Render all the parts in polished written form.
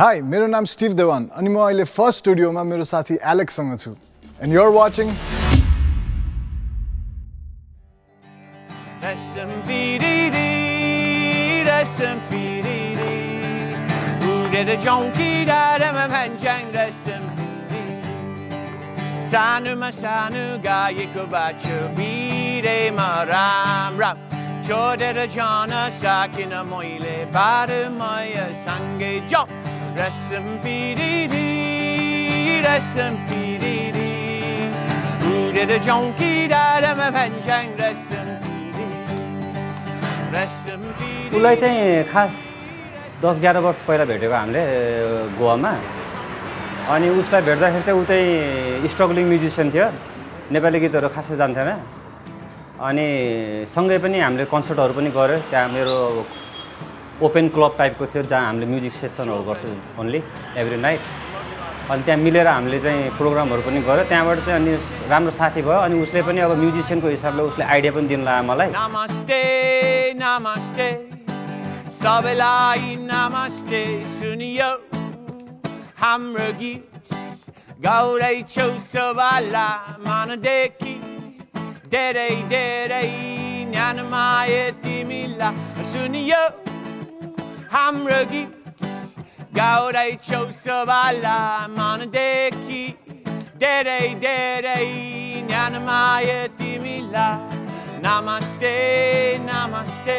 Hi, मेरो नाम Steve Dewan अनि म अहिले फर्स्ट स्टुडियोमा मेरो साथी Alex सँग छु. And you're watching Sanu gayeko bacho bire maram ram Chodera jana sakina moile bade maya sange jump Rasam piriri Udera jonki dada ma panjang rasam piriri उसलाई चाहिँ खास 10-11 वर्ष पहिला भेटेको हामीले गोवामा अनि उसलाई भेट्दाखेरि चाहिँ उ चाहिँ स्ट्रगलिङ म्युजिशियन थियो नेपाली गीतहरु खासै जान्थेन अनि सँगै पनि हामीले कन्सर्टहरु पनि गर्यो त्यहाँ मेरो ओपन क्लब टाइपको थियो जहाँ हामीले म्युजिक सेसनहरु गर्थ्यौं ओन्ली एभ्री नाइट अनि त्यहाँ मिलेर हामीले चाहिँ प्रोग्रामहरु पनि गर्यो त्यहाँबाट चाहिँ अनि राम्रो साथी भयो अनि उसले पनि अब म्युजिशियनको हिसाबले उसले आइडिया पनि दिन लाग्यो मलाई नमस्ते नमस्ते सबैलाई नमस्ते सुनियो हाम्रो गीत गाउँदैछौ सबैलाई मनदेखि धेरै धेरै न्यानो माया तिमीलाई सुनियो हाम्रो गीत गाउँदैछौ सबैलाई मनदेखि धेरै धेरै न्यानो माया तिमीलाई नमस्ते नमस्ते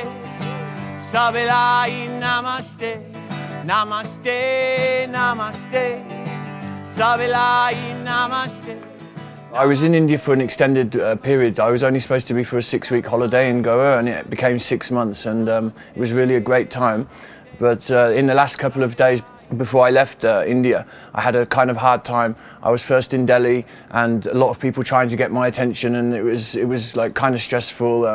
सबैलाई नमस्ते Namaste, namaste, sabilai namaste. I was in India for an extended period. I was only supposed to be for a 6-week holiday in Goa and it became 6 months and it was really a great time. But in the last couple of days before I left India, I had a kind of hard time. I was first in Delhi and a lot of people trying to get my attention and it was like kind of stressful.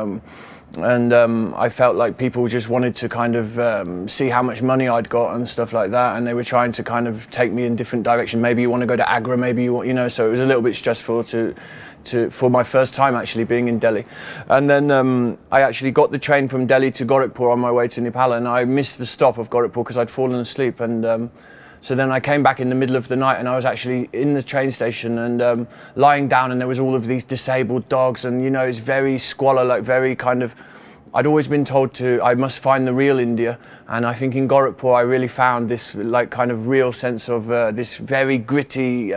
And I felt like people just wanted to kind of see how much money I'd got and stuff like that, and they were trying to kind of take me in different direction. Maybe you want to go to Agra, maybe you want, so it was a little bit stressful for my first time actually being in Delhi. And then I actually got the train from Delhi to Gorakhpur on my way to Nepal, and I missed the stop of Gorakhpur because I'd fallen asleep. And so then I came back in the middle of the night and I was actually in the train station and lying down, and there was all of these disabled dogs, and it's very squalor, like very kind of, I'd always been told I must find the real India, and I think in Gorakhpur I really found this like kind of real sense of this very gritty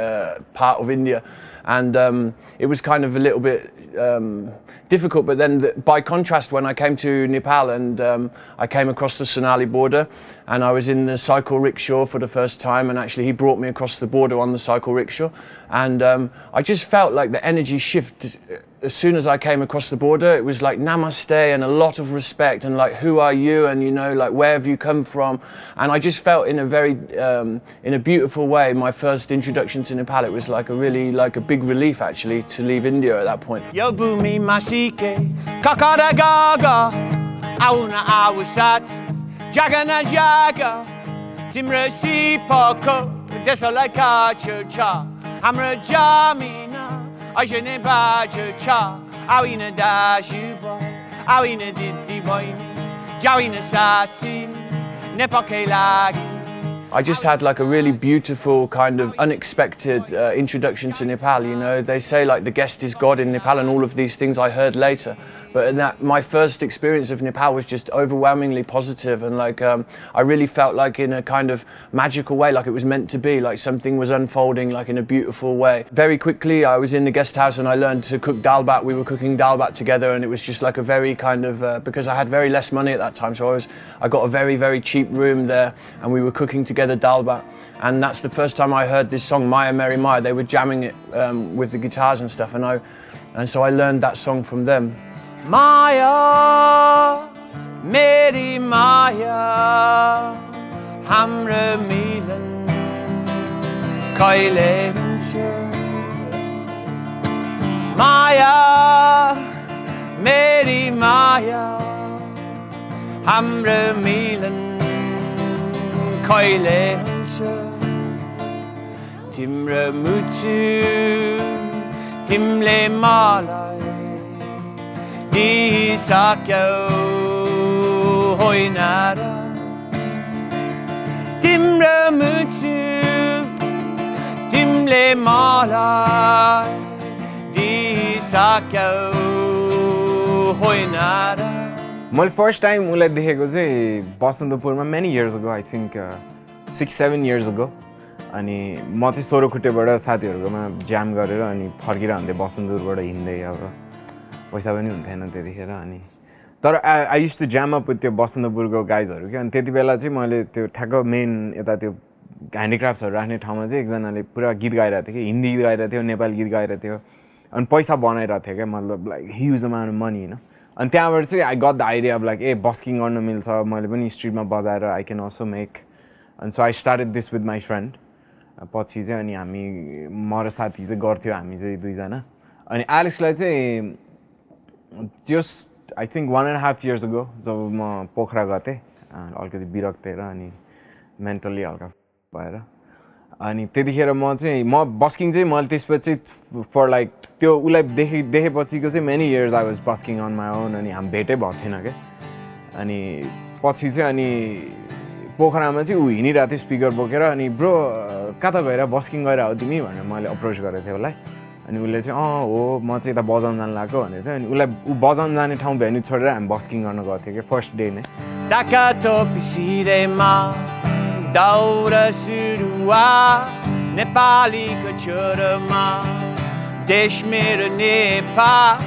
part of India, and it was kind of a little bit difficult. But then by contrast, when I came to Nepal and I came across the Sonali border and I was in the cycle rickshaw for the first time, and actually he brought me across the border on the cycle rickshaw, and I just felt like the energy shift as soon as I came across the border. It was like namaste and a lot of respect and like who are you, and like where have you come from, and I just felt in a very in a beautiful way my first introduction to Nepal. It was like a really like a big relief actually to leave India at that point. Yo bumi masike kakara gaga auna awsat jagana jaga timra si poko desolai ka cha hamra jamina ajene Bajracharya awina dashuba awina didi boy jawina sati nepakela. I just had like a really beautiful kind of unexpected introduction to Nepal. They say like the guest is God in Nepal and all of these things I heard later. But my first experience of Nepal was just overwhelmingly positive, and like I really felt like in a kind of magical way, like it was meant to be, like something was unfolding like in a beautiful way. Very quickly I was in the guest house and I learned to cook dal bat. We were cooking dal bat together, and it was just like a very kind of because I had very less money at that time, so I got a very, very cheap room there and we were cooking together dal bat. And that's the first time I heard this song, Maya Mary Maya. They were jamming it with the guitars and stuff, and so I learned that song from them. Maya, Mary Maya, Hamra Milan, Kaile Maya, Mary Maya, Hamra Milan, Kaile Timra Mutu, Timle Malai. Di Shakya hoinara Timra मलाई दिइसक्यौ होइन र मैले first time उसलाई देखेको चाहिँ बसन्तपुरमा many years ago I think 6-7 years ago अनि म चाहिँ सोह्रखुट्टेबाट साथीहरूकोमा जाम गरेर अनि फर्किरहन्थेँ बसन्तपुरबाट हिँड्दै अब पैसा पनि हुन्थेन त्यतिखेर अनि तर आई युज टु जाम अप त्यो बसन्तपुरको गाइजहरू क्या अनि त्यति बेला चाहिँ मैले त्यो ठ्याक्क मेन यता त्यो ह्यान्डिक्राफ्ट्सहरू राख्ने ठाउँमा चाहिँ एकजनाले पुरा गीत गाइरहेको थियो कि हिन्दी गीत गाइरहेको थियो नेपाली गीत गाइरहेको थियो अनि पैसा बनाइरहेको थियो क्या मतलब like huge amount of money होइन अनि त्यहाँबाट चाहिँ आई गट द आइडिया अब लाइक बस्किङ गर्न मिल्छ मैले पनि स्ट्रिटमा बजाएर आई क्यान अल्सो मेक अनि so I started this with my friend पछि चाहिँ अनि हामी म र साथी चाहिँ गर्थ्यो हामी चाहिँ दुईजना अनि एलेक्सलाई चाहिँ just I think 1.5 years ago जब म पोखरा गएको थिएँ अलिकति बिरक्तेर अनि मेन्टल्ली हल्का भएर अनि त्यतिखेर म बस्किङ चाहिँ मैले त्यसपछि फर लाइक त्यो उसलाई देखेपछिको चाहिँ many years I was busking on my own अनि हामी भेटै भएको थिएन क्या अनि पछि चाहिँ अनि पोखरामा चाहिँ ऊ हिँडिरहेको थियो स्पिकर बोकेर अनि ब्रो कता गएर बस्किङ गएर हो तिमी भनेर मैले अप्रोच गरेको थिएँ उसलाई अनि उसले चाहिँ हो म चाहिँ यता बजाउन जानु लागेको भनेको थियो अनि उसलाई ऊ बजाउन जाने ठाउँ भेन्यू छोडेर हामी बस्किङ गर्न गएको थियो क्या फर्स्ट डे नै दाउरा सुरुवात नेपालीको छोरोमा देश मेरो नेपाल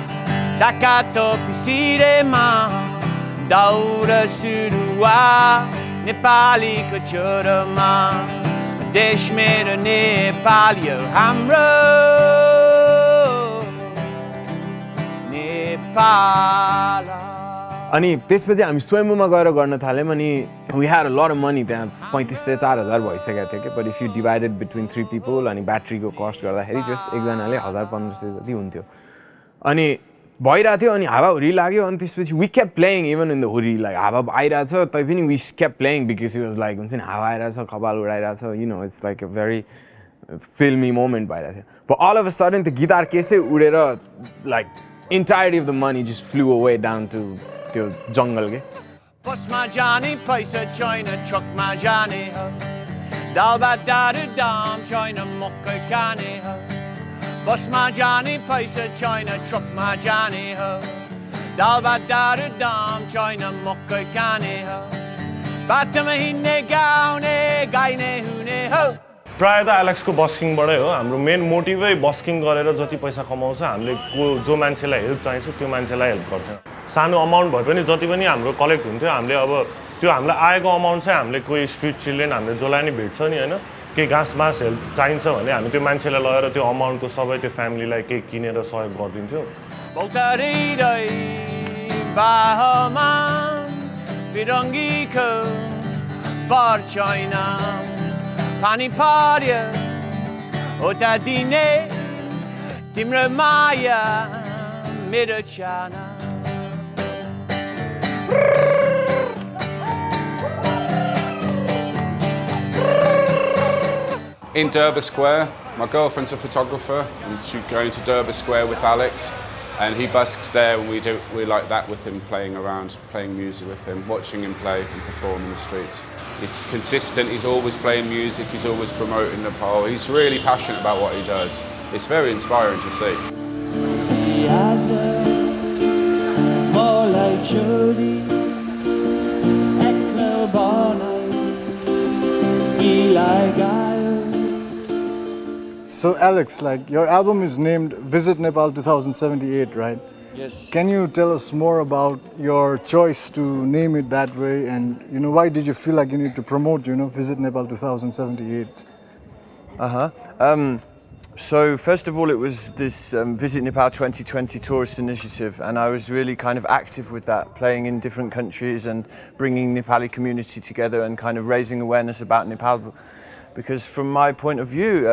ढाका टोपी सिरेमा दाउरा सुरुवात नेपालीको छोरोमा देश मेरो नेपाल यो हाम्रो नेपाल अनि त्यसपछि हामी स्वयम्भूमा गएर गर्न थाल्यौँ अनि we had a lot of money त्यहाँ 3500-4000 भइसकेको थियो कि but if you divided between 3 people अनि ब्याट्रीको कस्ट गर्दाखेरि जस्ट एकजनाले 1500 जति हुन्थ्यो अनि भइरहेको थियो अनि हावाहुरी लाग्यो अनि त्यसपछि we kept playing even in the हुरी लाइक हावा आइरहेछ तै पनि we kept playing because it was like हुन्छ नि हावा आइरहेछ कपाल उडाइरहेछ you know it's like a very filmy moment भइरहेको थियो but all of a sudden त्यो गिटार केसै उडेर like entirety of the money just flew away down to त्यो जङ्गल के बसमा जाने पैसा छैन ट्रकमा जाने हो दाल भात दारू दाम छैन मकै खाने हो बसमा जाने पैसा छैन ट्रकमा जाने हो दाल भात दारू दाम छैन मकै खाने हो बाटोमा हिँड्ने गाउने गाइने हुने हो प्रायः त एलेक्सको बस्किङबाटै हो हाम्रो मेन मोटिभै बस्किङ गरेर जति पैसा कमाउँछ हामीले जो मान्छेलाई हेल्प चाहिन्छ त्यो मान्छेलाई हेल्प गर्थ्यौँ सानो अमाउन्ट भए पनि जति पनि हाम्रो कलेक्ट हुन्थ्यो हामीले अब त्यो हामीलाई आएको अमाउन्ट चाहिँ हामीले कोही स्ट्रिट चिल्ड्रेन हामीले जसलाई नि भेट्छ नि होइन केही घाँसमास हेल्प चाहिन्छ भने हामी त्यो मान्छेलाई लगेर त्यो अमाउन्टको सबै त्यो फ्यामिलीलाई केही किनेर सहयोग गरिदिन्थ्यो पानी पर्यो उता दिने तिम्रो माया मेरो चाना In Durbar Square, my girlfriend's a photographer and she's going to Durbar Square with Alex and he busks there and we like that with him, playing around, playing music with him, watching him play and perform in the streets. He's consistent, he's always playing music, he's always promoting Nepal. He's really passionate about what he does. It's very inspiring to see. So Alex, like your album is named Visit Nepal 2078, right? Yes. Can you tell us more about your choice to name it that way and why did you feel like you need to promote Visit Nepal 2078? So first of all it was this Visit Nepal 2020 tourist initiative and I was really kind of active with that, playing in different countries and bringing Nepali community together and kind of raising awareness about Nepal. Because from my point of view,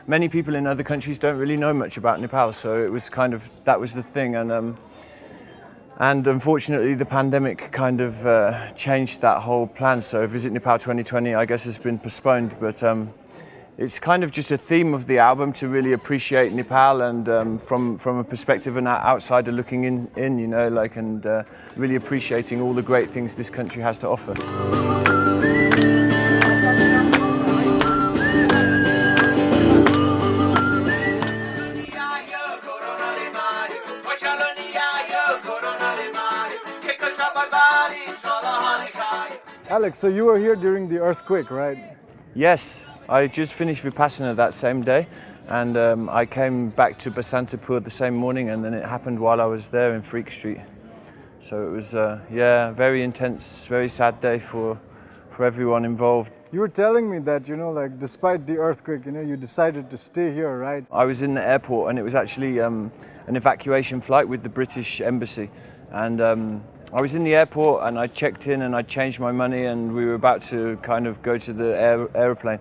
many people in other countries don't really know much about Nepal, so it was kind of, that was the thing, and unfortunately the pandemic kind of changed that whole plan, so Visit Nepal 2020 I guess has been postponed, but it's kind of just a theme of the album to really appreciate Nepal and from a perspective of an outsider looking in and really appreciating all the great things this country has to offer. Alex, so you were here during the earthquake, right? Yes, I just finished Vipassana that same day, and I came back to Basantapur the same morning, and then it happened while I was there in Freak Street. So it was, very intense, very sad day for everyone involved. You were telling me that, like despite the earthquake, you decided to stay here, right? I was in the airport, and it was actually an evacuation flight with the British Embassy. And I was in the airport, and I checked in, and I changed my money, and we were about to kind of go to the aeroplane.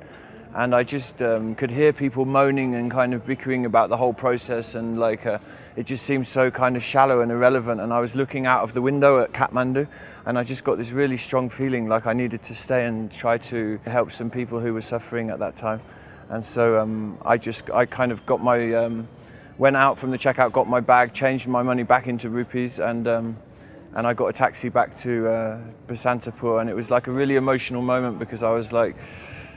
And I just could hear people moaning and kind of bickering about the whole process, and it just seemed so kind of shallow and irrelevant. And I was looking out of the window at Kathmandu, and I just got this really strong feeling like I needed to stay and try to help some people who were suffering at that time. And so I kind of got my, went out from the checkout, got my bag, changed my money back into rupees, and I got a taxi back to Basantapur, and it was like a really emotional moment because I was like,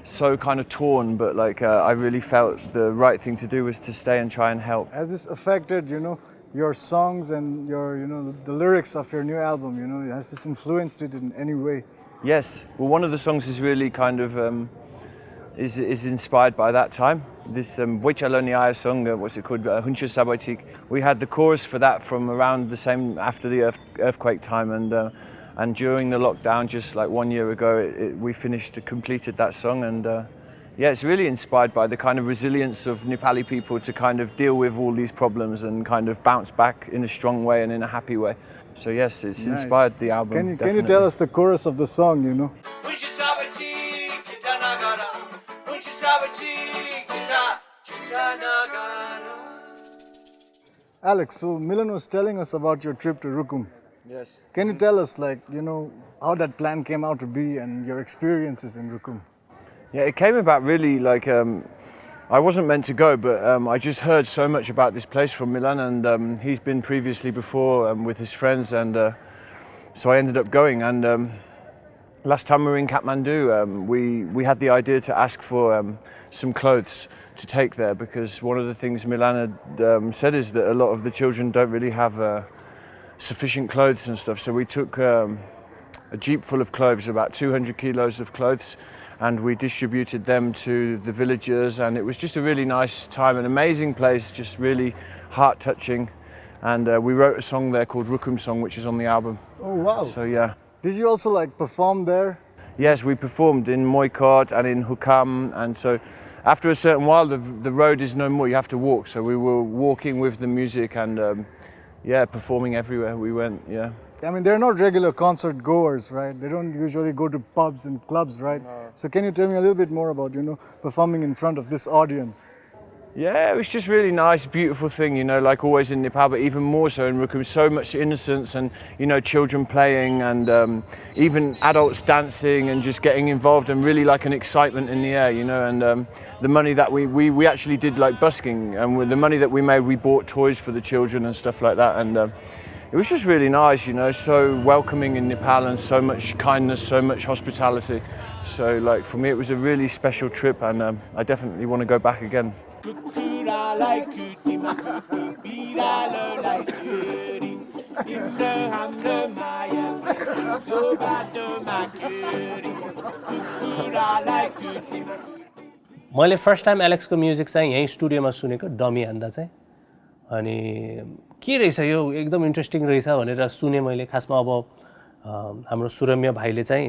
so kind of torn, but I really felt the right thing to do was to stay and try and help. Has this affected, your songs and your, the lyrics of your new album, has this influenced it in any way? Yes, well, one of the songs is really kind of, is inspired by that time. This Bajracharya song, what's it called, Huncha Sabaitik. We had the chorus for that from around the same, after the earthquake time, and during the lockdown, just like 1 year ago, we completed that song, and it's really inspired by the kind of resilience of Nepali people to kind of deal with all these problems and kind of bounce back in a strong way and in a happy way. So yes, it's nice. Inspired the album. Can you tell us the chorus of the song, Alex, so Milan was telling us about your trip to Rukum. Yes. Can you tell us, how that plan came out to be and your experiences in Rukum? Yeah, it came about really I wasn't meant to go, but I just heard so much about this place from Milan, and he's been previously before with his friends, and so I ended up going. And last time we were in Kathmandu, we had the idea to ask for some clothes to take there, because one of the things Milan had said is that a lot of the children don't really have sufficient clothes and stuff. So we took a jeep full of clothes, about 200 kilos of clothes, and we distributed them to the villagers, and it was just a really nice time, an amazing place, just really heart-touching. And we wrote a song there called Rukum Song, which is on the album. Oh wow. So yeah. Did you also perform there? Yes, we performed in Moikot and in Hukam, and so after a certain while the road is no more, you have to walk. So we were walking with the music and performing everywhere we went, yeah. I mean, they're not regular concert goers, right? They don't usually go to pubs and clubs, right? No. So can you tell me a little bit more about, performing in front of this audience? Yeah, it was just really nice, beautiful thing, like always in Nepal, but even more so in Rukum. So much innocence and, children playing and even adults dancing and just getting involved, and really an excitement in the air, and the money that we actually did busking, and with the money that we made, we bought toys for the children and stuff like that, and it was just really nice, so welcoming in Nepal, and so much kindness, so much hospitality. So for me, it was a really special trip, and I definitely want to go back again. मैले first time एलेक्सको music चाहिँ यही स्टुडियोमा सुनेको, dummy हान्दा चाहिँ, अनि के रहेछ यो एकदम इन्ट्रेस्टिङ रहेछ भनेर सुने मैले। खासमा अब हाम्रो सुरम्य भाइले चाहिँ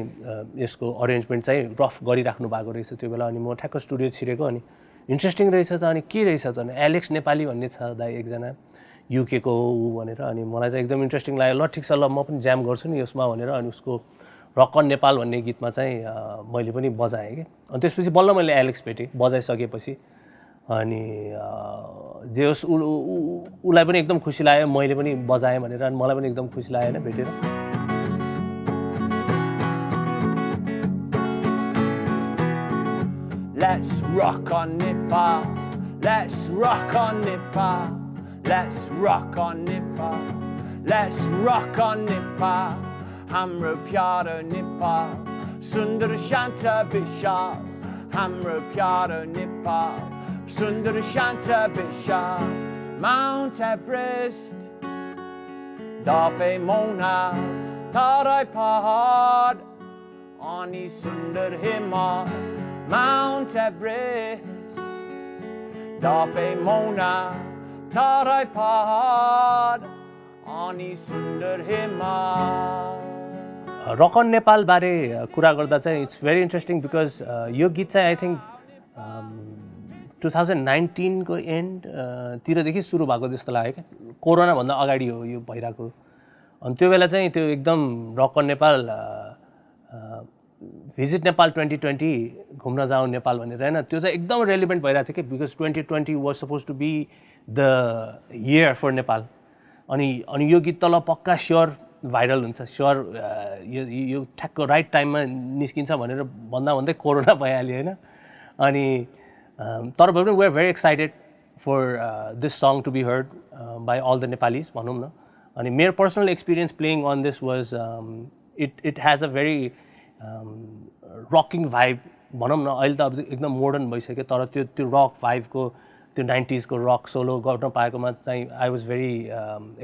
यसको अरेन्जमेन्ट चाहिँ रफ गरिराख्नु भएको रहेछ त्यो बेला, अनि म ठ्याक्क स्टुडियो छिरेको, अनि इन्ट्रेस्टिङ रहेछ त, अनि के रहेछ त, अनि एलेक्स नेपाली भन्ने छ दाइ एकजना युकेको हो ऊ भनेर, अनि मलाई चाहिँ एकदम इन्ट्रेस्टिङ लाग्यो। ल ठिक छ, ल म पनि ज्याम गर्छु नि यसमा भनेर, अनि उसको रक अन नेपाल भन्ने गीतमा चाहिँ मैले पनि बजाएँ कि, अनि त्यसपछि बल्ल मैले एलेक्स भेटेँ बजाइसकेपछि, अनि जे होस् उसलाई पनि एकदम खुसी लाग्यो, मैले पनि बजाएँ भनेर, अनि मलाई पनि एकदम खुसी लाग्यो होइन भेटेर। Let's rock on Nepal, let's rock on Nepal, let's rock on Nepal, let's rock on Nepal. Hamro pyaro Nepal, sundar shanta vishal. Hamro pyaro Nepal, sundar shanta vishal. Mount Everest, Dafe Mona, Tarai Pahad, Ani Sundar Himal, Mount Everest, Dafe Mona, Tarai Pahad, Ani Sundar Himal. रक अन नेपाल बारे कुरा गर्दा चाहिँ it's very interesting because यो गीत चाहिँ I think 2019 को end तिरदेखि सुरु भएको जस्तो लाग्यो क्या कोरोनाभन्दा अगाडि हो यो भइरहेको अनि त्यो बेला चाहिँ त्यो एकदम रक अन नेपाल भिजिट नेपाल 2020 घुम्न जाउँ नेपाल भनेर होइन त्यो चाहिँ एकदम रेलिभेन्ट भइरहेको थियो कि because 2020 was suppose to be the year for Nepal अनि यो गीत तल पक्का स्योर भाइरल हुन्छ स्योर यो ठ्याक्क राइट टाइममा निस्किन्छ भनेर भन्दै कोरोना भइहाल्यो होइन अनि तर भए पनि we are very excited for this song to be heard by all the Nepalese भनौँ न अनि मेरो personal experience playing on this was it has a very rocking vibe भनौँ न अहिले त अब एकदम मोडर्न भइसक्यो तर त्यो रक भाइबको त्यो 90s को रक सोलो गर्न पाएकोमा चाहिँ I was very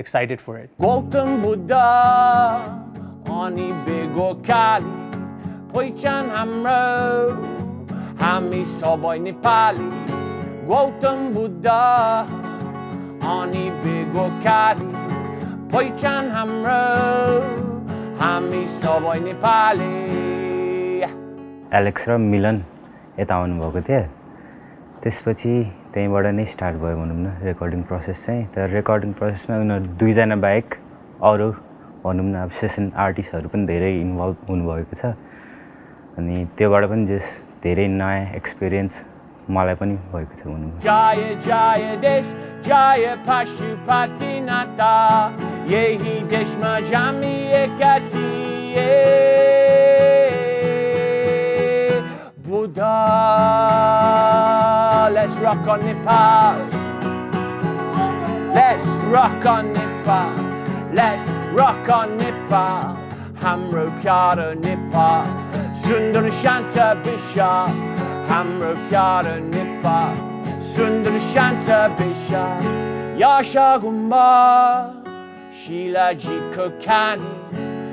excited for it Gautam Buddha, Ani Bego Kali, Poichan Hamro, Hami Soboy Nepali. Gautam Buddha, Ani Bego Kali, Poichan Hamro, Hami Soboy Nepali. Alex र मिलन यता आउनुभएको थियो त्यसपछि त्यहीँबाट नै स्टार्ट भयो भनौँ न रेकर्डिङ प्रोसेस चाहिँ तर रेकर्डिङ प्रोसेसमा उनीहरू दुईजना बाहेक अरू भनौँ न अब सेसन आर्टिस्टहरू पनि धेरै इन्भल्भ हुनुभएको छ अनि त्योबाट पनि जस धेरै नयाँ एक्सपिरियन्स मलाई पनि भएको छ भनौँ Jaya Jaya Desh Jaya Pashupatinata Yehi Deshma Jami Ekati Buddha Let's rock on Nepal. Let's rock on Nepal. Let's rock on Nepal. Hamro Pyara Nepal. Sundar Shanta Bisha. Hamro Pyara Nepal. Sundar Shanta Bisha. Yasha Gumba. Sheila Ji Kokani.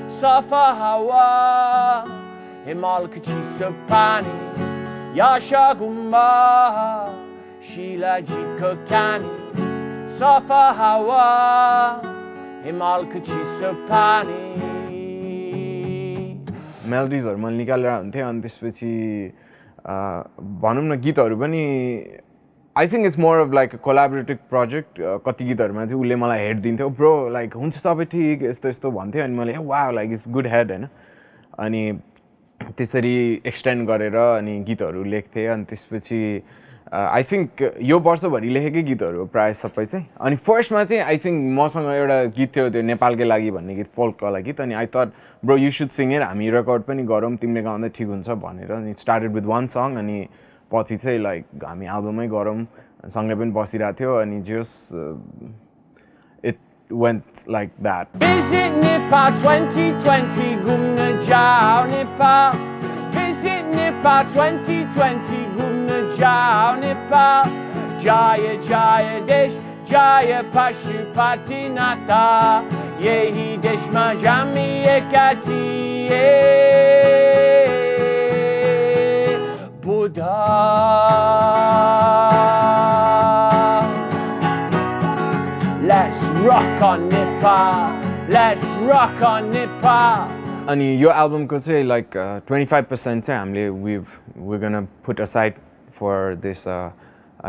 Safa Hawa. Himal Kachi Sapani. Yasha Gumba, Sheila Ji Kokani, Safa Hawa, Himal Kachi Sapani. मेलोडिजहरू मैले निकालेर हुन्थेँ अनि त्यसपछि भनौँ न गीतहरू पनि I think it's more of like collaborative project कति गीतहरूमा चाहिँ उसले मलाई हेड दिन्थ्यो ब्रो लाइक हुन्छ सबै ठिक यस्तो यस्तो भन्थ्यो अनि मैले वा लाइक इट्स गुड हेड होइन अनि त्यसरी एक्सटेन्ड गरेर अनि गीतहरू लेख्थेँ अनि त्यसपछि आई थिङ्क यो वर्षभरि लेखेकै गीतहरू प्रायः सबै चाहिँ अनि फर्स्टमा चाहिँ आई थिङ्क मसँग एउटा गीत थियो त्यो नेपालकै लागि भन्ने गीत फोल्कवाला गीत अनि I thought bro you should sing it हामी रेकर्ड पनि गरौँ तिमीले गाउँदा ठिक हुन्छ भनेर अनि स्टार्टेड विथ वान सङ अनि पछि चाहिँ लाइक हामी एल्बमै गरौँ सँगै पनि बसिरहेको थियो अनि जस it went like that. Visit Nepal 2020, Gumna Jao Nepal. Visit Nepal 2020, Gumna Jao Nepal. Jaya Jaya Desh, Jaya Pashupatinata. Yehi Deshma Jami Ekati. Buddha. Let's rock on Nepal. Let's rock on Nepal. अनि यो एल्बमको चाहिँ like 25% चाहिँ हामीले we're gonna put aside for this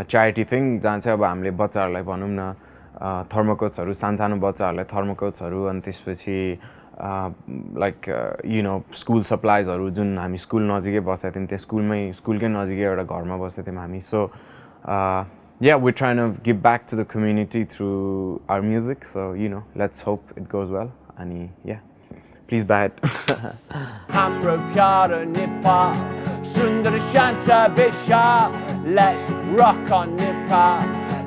charity thing जहाँ चाहिँ अब हामीले बच्चाहरूलाई भनौँ न थर्मोकोट्सहरू सानो बच्चाहरूलाई थर्मोकोट्सहरू अनि त्यसपछि लाइक यु नो स्कुल सप्लाइजहरू जुन हामी स्कुल नजिकै बसेको थियौँ त्यो स्कुलकै नजिकै एउटा घरमा बसेको थियौँ हामी सो yeah, we're trying to give back to the community through our music. So, you know, let's hope it goes well. And yeah, please buy it. Hamro Pyara Nepal, Sundar Shanta Bisha. Let's rock on Nepal.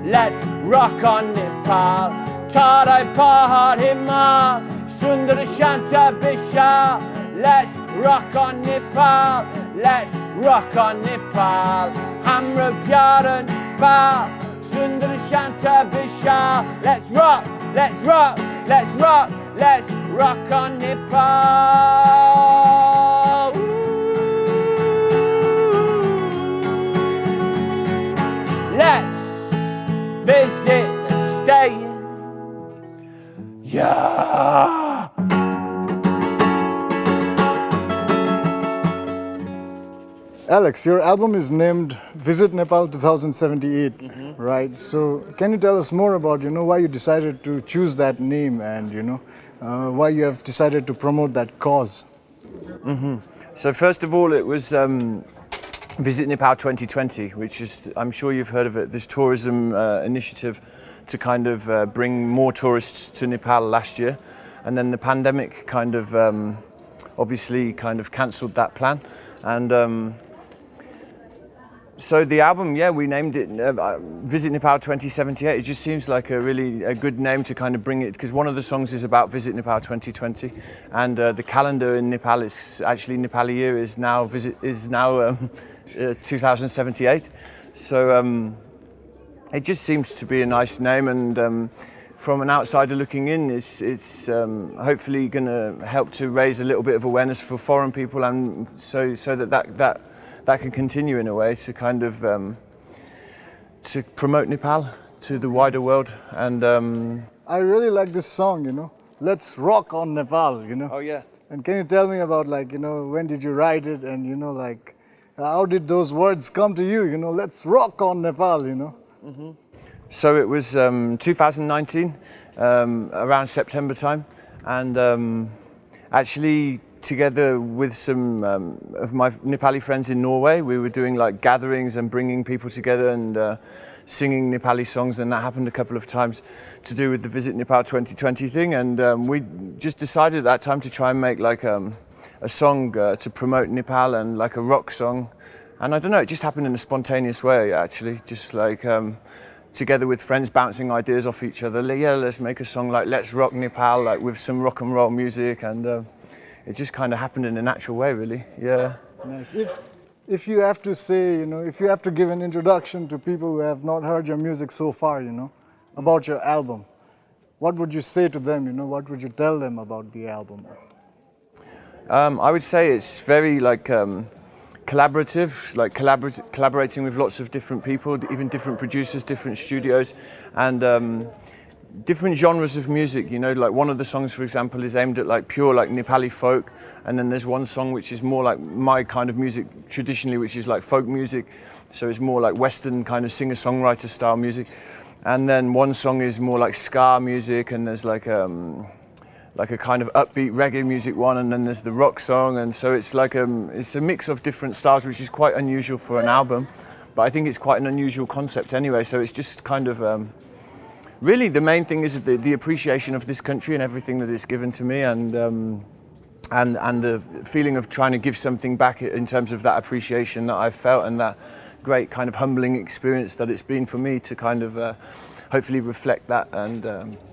Let's rock on Nepal. Tarai Pahar Himal, Sundar Shanta Bisha. Let's rock on Nepal. Let's rock on Nepal. Hamro Pyara Nepal, Sundar Shanta Bisha. Let's rock, let's rock, let's rock, let's rock on Nepal. Alex, your album is named Visit Nepal 2078, right? So can you tell us more about, why you decided to choose that name and, why you have decided to promote that cause? So first of all, it was Visit Nepal 2020, which is, I'm sure you've heard of it, this tourism initiative to kind of bring more tourists to Nepal last year. And then the pandemic kind of obviously kind of cancelled that plan. And so the album, we named it Visit Nepal 2078. It just seems like a good name to kind of bring it, because one of the songs is about Visit Nepal 2020, and the calendar in Nepal is actually Nepali year is now 2078. So it just seems to be a nice name, and from an outsider looking in, it's hopefully going to help to raise a little bit of awareness for foreign people, and so that can continue in a way to kind of to promote Nepal to the wider world. And I really like this song, Let's Rock on Nepal, Oh yeah. And can you tell me about, when did you write it, and, how did those words come to you, Let's rock on Nepal, So it was 2019, around September time, and actually together with some of my Nepali friends in Norway, we were doing like gatherings and bringing people together and singing Nepali songs, and that happened a couple of times to do with the Visit Nepal 2020 thing. And we just decided at that time to try and make like a song to promote Nepal, and like a rock song. And I don't know, it just happened in a spontaneous way actually, just like together with friends bouncing ideas off each other. Yeah, let's make a song like Let's Rock Nepal, like with some rock and roll music, and it just kind of happened in a natural way, really. Yeah. Nice. If you have to say, if you have to give an introduction to people who have not heard your music so far, about your album, what would you say to them? What would you tell them about the album? I would say it's very like collaborative, like collaborating with lots of different people, even different producers, different studios, and different genres of music. Like one of the songs, for example, is aimed at like pure like Nepali folk, and then there's one song which is more like my kind of music traditionally, which is like folk music, so it's more like Western kind of singer-songwriter style music. And then one song is more like ska music, and there's like a kind of upbeat reggae music one, and then there's the rock song, and so it's like it's a mix of different styles, which is quite unusual for an album, but I think it's quite an unusual concept anyway. So it's just kind of really the main thing is the appreciation of this country and everything that it's given to me, and the feeling of trying to give something back in terms of that appreciation that I've felt, and that great kind of humbling experience that it's been for me to kind of hopefully reflect that, and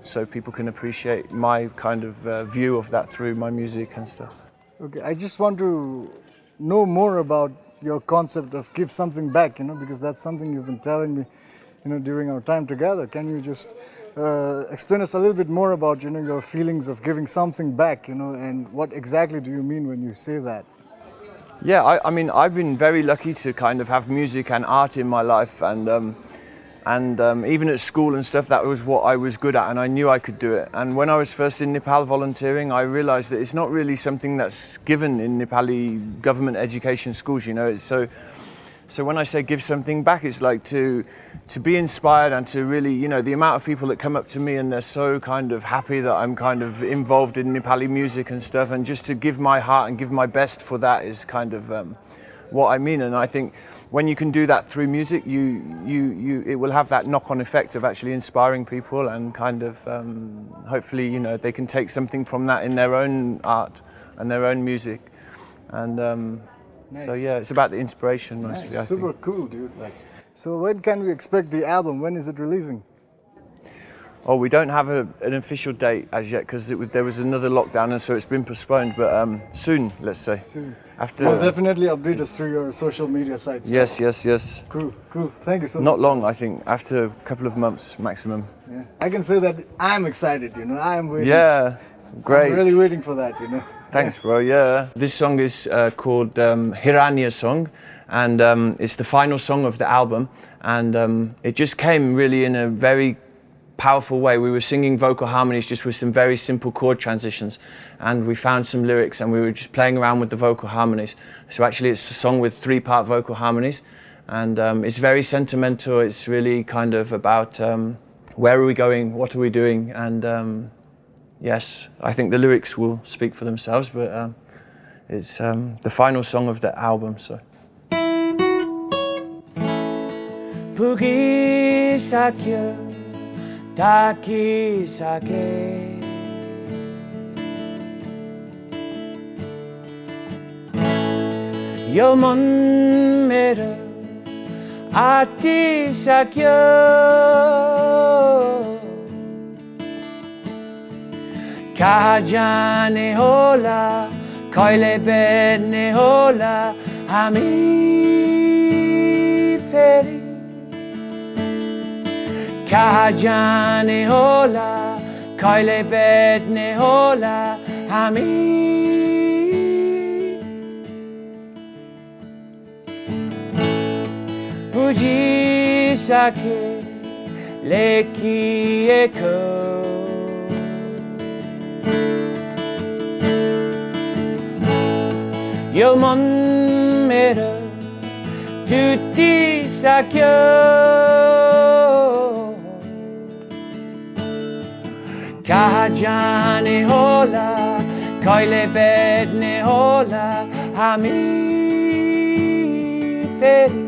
so people can appreciate my kind of view of that through my music and stuff. Okay, I just want to know more about your concept of give something back, because that's something you've been telling me, during our time together. Can you just explain us a little bit more about, your feelings of giving something back, and what exactly do you mean when you say that? Yeah, I mean, I've been very lucky to kind of have music and art in my life, and even at school and stuff, that was what I was good at, and I knew I could do it. And when I was first in Nepal volunteering, I realized that it's not really something that's given in Nepali government education schools, It's so when I say give something back, it's like to be inspired, and to really, the amount of people that come up to me and they're so kind of happy that I'm kind of involved in Nepali music and stuff, and just to give my heart and give my best for that is kind of what I mean. And I think when you can do that through music, it will have that knock-on effect of actually inspiring people, and kind of hopefully, they can take something from that in their own art and their own music. And nice. So yeah, it's about the inspiration mostly. Nice. Super cool, dude. So when can we expect the album? When is it releasing? Oh, we don't have an official date as yet, because there was another lockdown, and so it's been postponed. But soon, let's say. Soon. After. You'll definitely update us through your social media sites. Yes. Cool. Thank you so much. Not long, I think. After a couple of months maximum. Yeah. I can say that I'm excited. I am waiting. Yeah, great. I'm really waiting for that. Thanks, bro. Yeah. This song is called Hiranya Song, and it's the final song of the album, and it just came really in a very powerful way. We were singing vocal harmonies just with some very simple chord transitions, and we found some lyrics and we were just playing around with the vocal harmonies. So actually it's a song with 3-part vocal harmonies, and it's very sentimental. It's really kind of about where are we going, what are we doing, and yes, I think the lyrics will speak for themselves, but it's the final song of the album, so. पुगिसक्यो थाकिसके यो मन मेरो आतिसक्यो कहाँ जाने होला कहिले भेट्ने होला हामी फेरि कहाँ जाने होला कहिले भेट्ने होला हामी बुझिसके लेखिएको यो मन मेरो टुटिसक्यो कहाँ जाने होला कहिले भेट्ने होला हामी फेरि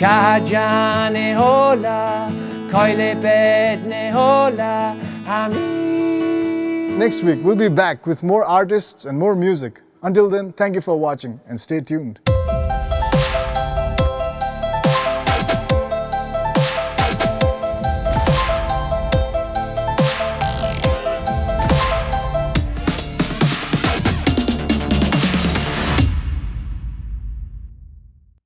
कहाँ जाने होला कहिले भेट्ने होला हामी. Next week, we'll be back with more artists and more music. Until then, thank you for watching and stay tuned.